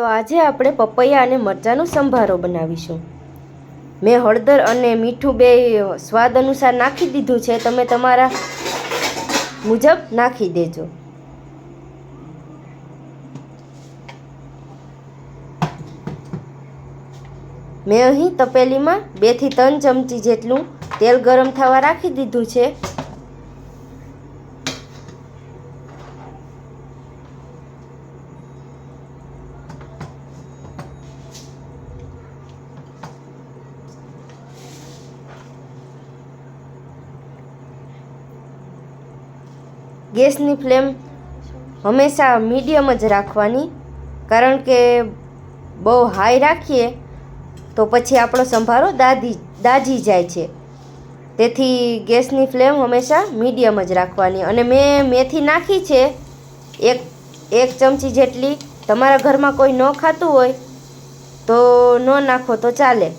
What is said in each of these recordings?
તો આજે આપણે પપૈયા અને મરચાંનો સંભારો બનાવીશું। મેં હળદર અને મીઠું બે સ્વાદ અનુસાર નાખી દીધું છે, તમે તમારા મુજબ નાખી દેજો। મેં અહીં તપેલીમાં 2 થી 3 ચમચી જેટલું તેલ ગરમ થવા રાખી દીધું છે। ગેસની ફ્લેમ હંમેશા મીડિયમ જ રાખવાની, કારણ કે બહુ હાઈ રાખીએ તો પછી આપણો સંભારો દાજી જાય છે। તેથી ગેસની ફ્લેમ હંમેશા મીડિયમ જ રાખવાની। અને મેં મેથી નાખી છે એક ચમચી જેટલી। તમારા ઘરમાં કોઈ ન ખાતું હોય તો ન નાખો તો ચાલે।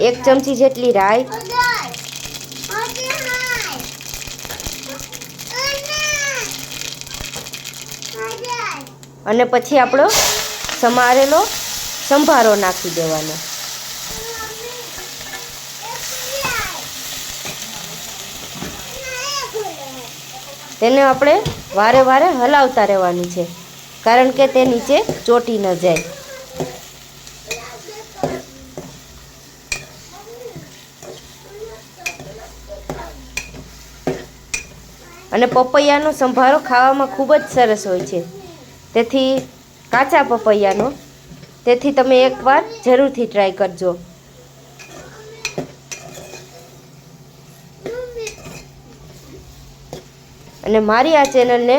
એક ચમચી જેટલી રાઈ, અને પછી આપણો સમારેલો સંભારો નાખી દેવાનો। તેને આપણે વારે વારે હલાવતા રહેવાનું છે, કારણ કે તે નીચે ચોંટી ન જાય। અને પપૈયાનો સંભારો ખાવામાં ખૂબ જ સરસ હોય છે, તેથી કાચા પપૈયાનો, તેથી તમે એકવાર જરૂરથી ટ્રાય કરજો। અને મારી આ ચેનલને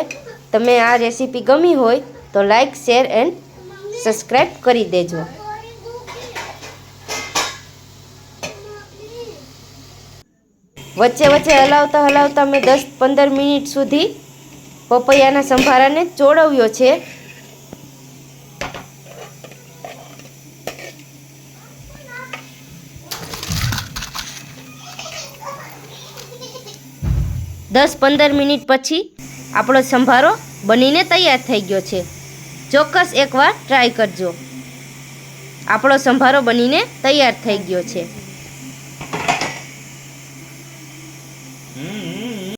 તમે આ રેસીપી ગમી હોય તો લાઈક, શેર એન્ડ સબસ્ક્રાઈબ કરી દેજો। વચ્ચે વચ્ચે હલાવતા મેં 10-15 મિનિટ સુધી પપૈયાના સંભારાને ચોળવ્યો છે। દસ 15 મિનિટ પછી આપણો સંભારો બનીને તૈયાર થઈ ગયો છે। ચોક્કસ એકવાર ટ્રાય કરજો। આપણો સંભારો બનીને તૈયાર થઈ ગયો છે।